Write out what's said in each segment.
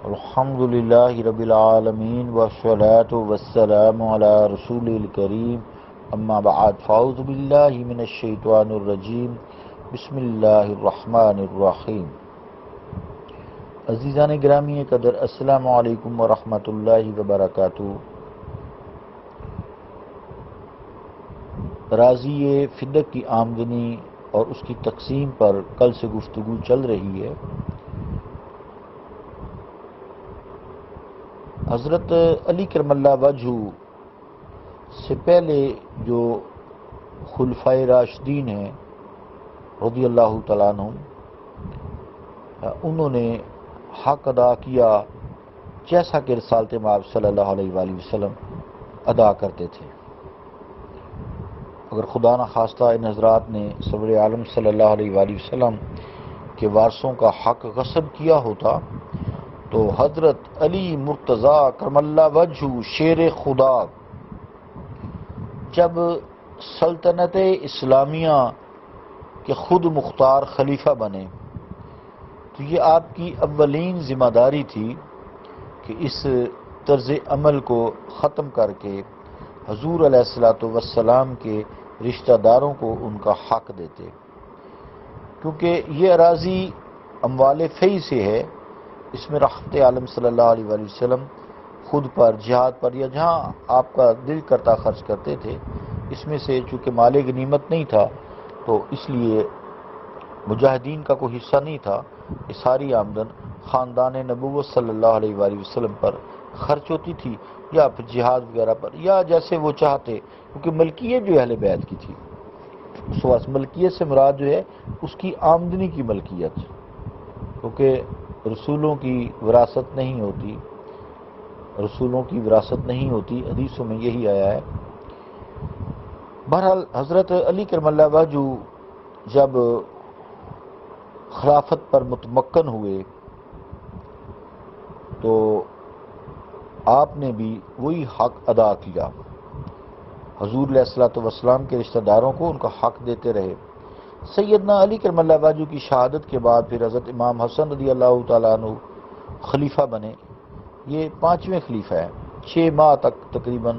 الحمد للہ رب العالمین والصلاة والسلام علی رسول الکریم اما بعد فاعوذ باللہ من الشیطان الرجیم بسم اللہ الرحمن الرحیم۔ عزیزان گرامی قدر، السلام علیکم ورحمۃ اللہ وبرکاتہ۔ راضی فدق کی آمدنی اور اس کی تقسیم پر کل سے گفتگو چل رہی ہے۔ حضرت علی کرم اللہ وجہ سے پہلے جو خلفائے راشدین ہیں رضی اللہ تعالیٰ عنہ، انہوں نے حق ادا کیا جیسا کہ رسالت مآب صلی اللہ علیہ وآلہ وسلم ادا کرتے تھے۔ اگر خدا نخواستہ ان حضرات نے سرور عالم صلی اللہ علیہ وآلہ وسلم کے وارثوں کا حق غصب کیا ہوتا تو حضرت علی مرتضیٰ کرم اللہ وجہ شیر خدا جب سلطنت اسلامیہ کے خود مختار خلیفہ بنے تو یہ آپ کی اولین ذمہ داری تھی کہ اس طرز عمل کو ختم کر کے حضور علیہ الصلوۃ والسلام کے رشتہ داروں کو ان کا حق دیتے، کیونکہ یہ اراضی اموال فی سے ہے۔ اس میں رحمت عالم صلی اللہ علیہ وآلہ وسلم خود پر، جہاد پر یا جہاں آپ کا دل کرتا خرچ کرتے تھے۔ اس میں سے چونکہ مال غنیمت نہیں تھا تو اس لیے مجاہدین کا کوئی حصہ نہیں تھا، یہ ساری آمدن خاندان نبوت صلی اللہ علیہ وآلہ وسلم پر خرچ ہوتی تھی، یا پھر جہاد وغیرہ پر، یا جیسے وہ چاہتے، کیونکہ ملکیت جو اہل بیت کی تھی، اس وقت ملکیت سے مراد جو ہے اس کی آمدنی کی ملکیت، کیونکہ رسولوں کی وراثت نہیں ہوتی، رسولوں کی وراثت نہیں ہوتی، حدیثوں میں یہی آیا ہے۔ بہرحال حضرت علی کرم اللہ وجہ جب خلافت پر متمکن ہوئے تو آپ نے بھی وہی حق ادا کیا، حضور علیہ الصلوۃ والسلام کے رشتہ داروں کو ان کا حق دیتے رہے۔ سیدنا علی کرم اللہ وجہ کی شہادت کے بعد پھر حضرت امام حسن رضی اللہ تعالیٰ عنہ خلیفہ بنے۔ یہ 5ویں خلیفہ ہیں، 6 ماہ تک، تقریباً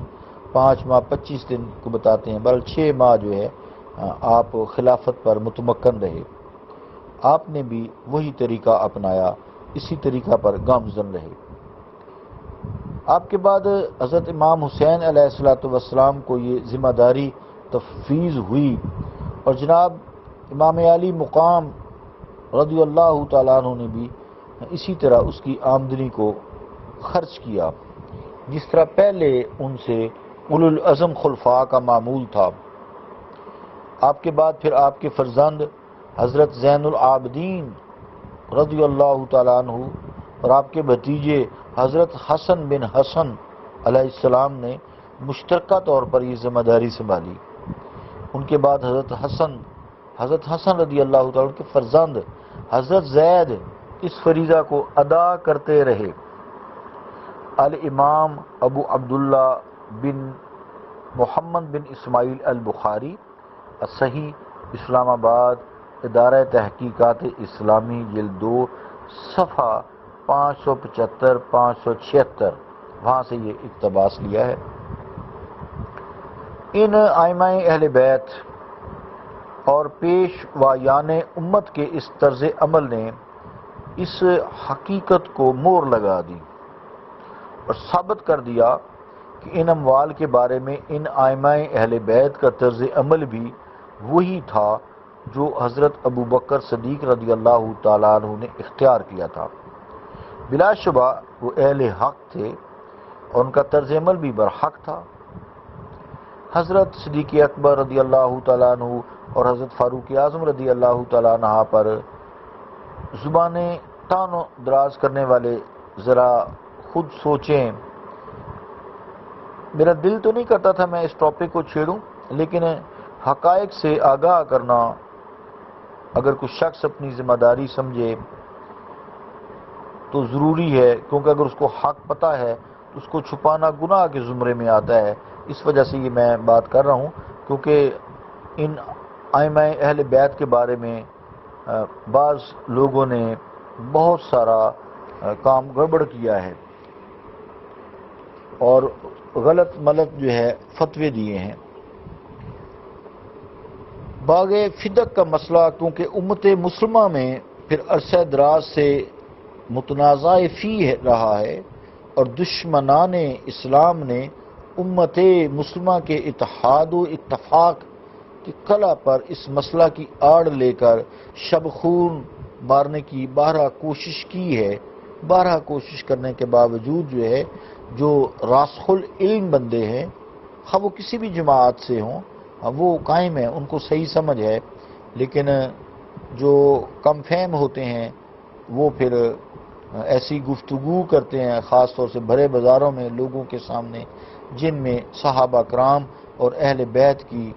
5 ماہ 25 دن کو بتاتے ہیں، بلکہ 6 ماہ جو ہے آپ خلافت پر متمکن رہے۔ آپ نے بھی وہی طریقہ اپنایا، اسی طریقہ پر گامزن رہے۔ آپ کے بعد حضرت امام حسین علیہ السلام کو یہ ذمہ داری تفویض ہوئی، اور جناب امام علی مقام رضی اللہ تعالیٰ عنہ نے بھی اسی طرح اس کی آمدنی کو خرچ کیا، جس طرح پہلے ان سے اولو العزم خلفاء کا معمول تھا۔ آپ کے بعد پھر آپ کے فرزند حضرت زین العابدین رضی اللہ تعالیٰ عنہ اور آپ کے بھتیجے حضرت حسن بن حسن علیہ السلام نے مشترکہ طور پر یہ ذمہ داری سنبھالی۔ ان کے بعد حضرت حسن رضی اللہ تعالیٰ کے فرزند حضرت زید اس فریضہ کو ادا کرتے رہے۔ الامام ابو عبداللہ بن محمد بن اسماعیل البخاری، الصحیح، اسلام آباد، ادارہ تحقیقات اسلامی، جلد 2، صفحہ 575 576، وہاں سے یہ اقتباس لیا ہے۔ ان ائمہ اہل بیت اور پیشوایان امت کے اس طرز عمل نے اس حقیقت کو مہر لگا دی اور ثابت کر دیا کہ ان اموال کے بارے میں ان ائمہ اہل بیت کا طرز عمل بھی وہی تھا جو حضرت ابو بکر صدیق رضی اللہ تعالیٰ عنہ نے اختیار کیا تھا۔ بلا شبہ وہ اہل حق تھے اور ان کا طرز عمل بھی برحق تھا۔ حضرت صدیق اکبر رضی اللہ تعالیٰ عنہ اور حضرت فاروق اعظم رضی اللہ تعالیٰ عنہ پر زبانیں تان و دراز کرنے والے ذرا خود سوچیں۔ میرا دل تو نہیں کرتا تھا میں اس ٹاپک کو چھیڑوں، لیکن حقائق سے آگاہ کرنا اگر کوئی شخص اپنی ذمہ داری سمجھے تو ضروری ہے، کیونکہ اگر اس کو حق پتہ ہے تو اس کو چھپانا گناہ کے زمرے میں آتا ہے۔ اس وجہ سے یہ میں بات کر رہا ہوں، کیونکہ ان ائمہ اہل بیت کے بارے میں بعض لوگوں نے بہت سارا کام گڑبڑ کیا ہے اور غلط ملت جو ہے فتوے دیے ہیں۔ باغ فدق کا مسئلہ کیونکہ امت مسلمہ میں پھر عرصہ دراز سے متنازع فی رہا ہے اور دشمنان اسلام نے امت مسلمہ کے اتحاد و اتفاق کی قلعہ پر اس مسئلہ کی آڑ لے کر شب خون مارنے کی بارہا کوشش کی ہے۔ بارہا کوشش کرنے کے باوجود جو ہے جو راسخ العلم بندے ہیں، خواہ وہ کسی بھی جماعت سے ہوں، وہ قائم ہیں، ان کو صحیح سمجھ ہے، لیکن جو کم فہم ہوتے ہیں وہ پھر ایسی گفتگو کرتے ہیں، خاص طور سے بڑے بازاروں میں لوگوں کے سامنے، جن میں صحابہ کرام اور اہل بیت کی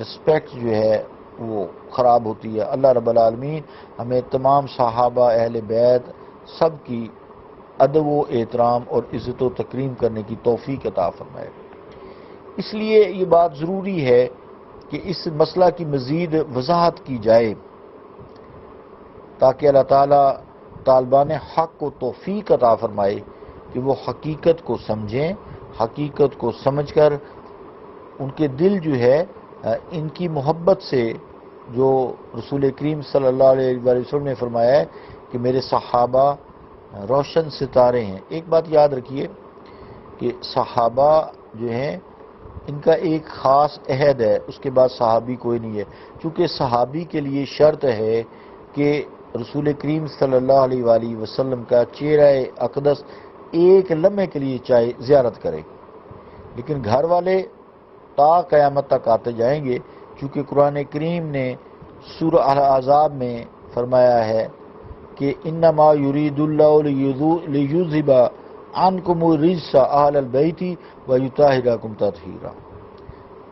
رسپیکٹ جو ہے وہ خراب ہوتی ہے۔ اللہ رب العالمین ہمیں تمام صحابہ، اہل بیت سب کی ادب و احترام اور عزت و تکریم کرنے کی توفیق عطا فرمائے۔ اس لیے یہ بات ضروری ہے کہ اس مسئلہ کی مزید وضاحت کی جائے تاکہ اللہ تعالیٰ طالبان حق کو توفیق عطا فرمائے کہ وہ حقیقت کو سمجھیں، حقیقت کو سمجھ کر ان کے دل جو ہے ان کی محبت سے، جو رسول کریم صلی اللہ علیہ وسلم نے فرمایا ہے کہ میرے صحابہ روشن ستارے ہیں۔ ایک بات یاد رکھیے کہ صحابہ جو ہیں ان کا ایک خاص عہد ہے، اس کے بعد صحابی کوئی نہیں ہے، چونکہ صحابی کے لیے شرط ہے کہ رسول کریم صلی اللہ علیہ وآلہ وسلم کا چہرہ اقدس ایک لمحے کے لیے چاہے زیارت کرے، لیکن گھر والے تا قیامت تک آتے جائیں گے، چونکہ قرآن کریم نے سورہ الاحزاب میں فرمایا ہے کہ انما یرید اللہ لیذھب عنکم الرجس اہل البیت ویطہرکم تطہیرا،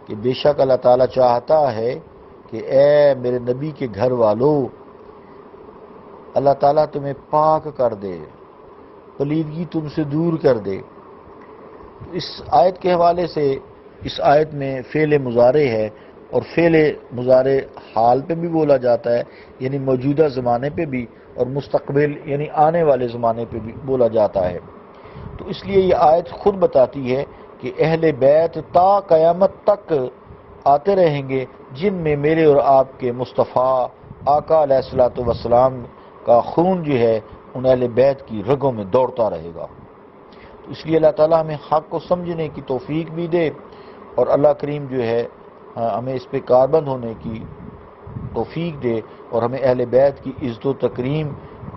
کہ بے شک اللہ تعالیٰ چاہتا ہے کہ اے میرے نبی کے گھر والو، اللہ تعالیٰ تمہیں پاک کر دے، پلیدگی تم سے دور کر دے۔ اس آیت کے حوالے سے اس آیت میں فعل مضارع ہے اور فعل مضارع حال پہ بھی بولا جاتا ہے، یعنی موجودہ زمانے پہ بھی، اور مستقبل یعنی آنے والے زمانے پہ بھی بولا جاتا ہے۔ تو اس لیے یہ آیت خود بتاتی ہے کہ اہل بیت تا قیامت تک آتے رہیں گے، جن میں میرے اور آپ کے مصطفیٰ آقا علیہ الصلوۃ والسلام کا خون جو ہے ان اہل بیت کی رگوں میں دوڑتا رہے گا۔ تو اس لیے اللہ تعالیٰ ہمیں حق کو سمجھنے کی توفیق بھی دے، اور اللہ کریم جو ہے ہمیں اس پہ کاربند ہونے کی توفیق دے، اور ہمیں اہل بیت کی عزت و تکریم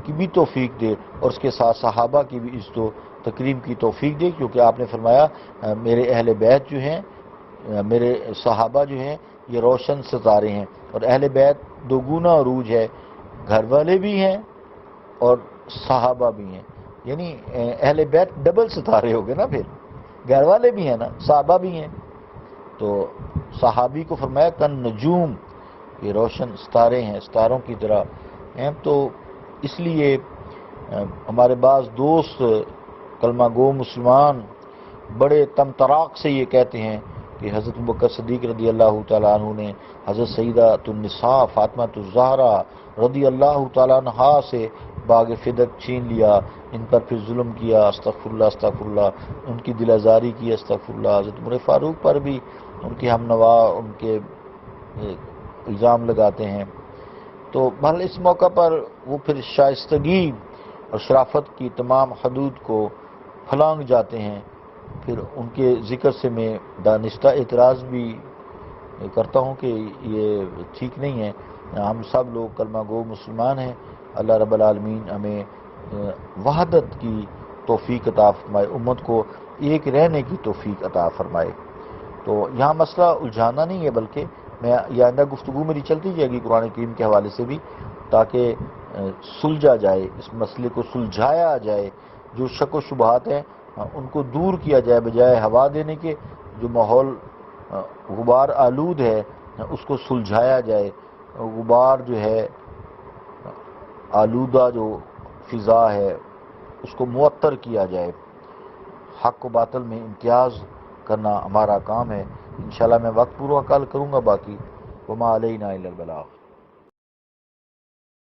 کی بھی توفیق دے، اور اس کے ساتھ صحابہ کی بھی عزت و تکریم کی توفیق دے، کیونکہ آپ نے فرمایا میرے اہل بیت جو ہیں، میرے صحابہ جو ہیں یہ روشن ستارے ہیں، اور اہل بیت دو گنا عروج ہے، گھر والے بھی ہیں اور صحابہ بھی ہیں، یعنی اہل بیت ڈبل ستارے ہو گئے نا، پھر گھر والے بھی ہیں نا، صحابہ بھی ہیں۔ تو صحابی کو فرمایا کن نجوم، یہ روشن ستارے ہیں، ستاروں کی طرح ہیں۔ تو اس لیے ہمارے بعض دوست کلمہ گو مسلمان بڑے تمطراق سے یہ کہتے ہیں کہ حضرت ابوبکر صدیق رضی اللہ تعالیٰ عنہ نے حضرت سیدہ النساء فاطمہ الزہرا رضی اللہ تعالیٰ عنہا سے باغ فدق چھین لیا، ان پر پھر ظلم کیا، استغفر اللہ استغفر اللہ، ان کی دل آزاری کی، استغفر اللہ۔ حضرت عمر فاروق پر بھی ان کے ہم نوا ان کے الزام لگاتے ہیں۔ تو بہرحال اس موقع پر وہ پھر شائستگی اور شرافت کی تمام حدود کو پھلانگ جاتے ہیں۔ پھر ان کے ذکر سے میں دانستہ اعتراض بھی کرتا ہوں کہ یہ ٹھیک نہیں ہے۔ ہم سب لوگ کلمہ گو مسلمان ہیں، اللہ رب العالمین ہمیں وحدت کی توفیق عطا فرمائے، امت کو ایک رہنے کی توفیق عطا فرمائے۔ تو یہاں مسئلہ الجھانا نہیں ہے، بلکہ میں یہ آئندہ گفتگو میری چلتی جائے گی قرآن کریم کے حوالے سے بھی، تاکہ سلجھا جائے، اس مسئلے کو سلجھایا جائے، جو شک و شبہات ہیں ان کو دور کیا جائے، بجائے ہوا دینے کے جو ماحول غبار آلود ہے اس کو سلجھایا جائے، غبار جو ہے آلودہ جو فضا ہے اس کو معطر کیا جائے۔ حق و باطل میں امتیاز کرنا ہمارا کام ہے۔ انشاءاللہ میں وقت پورا کال کروں گا، باقی وما علینا الا البلاغ۔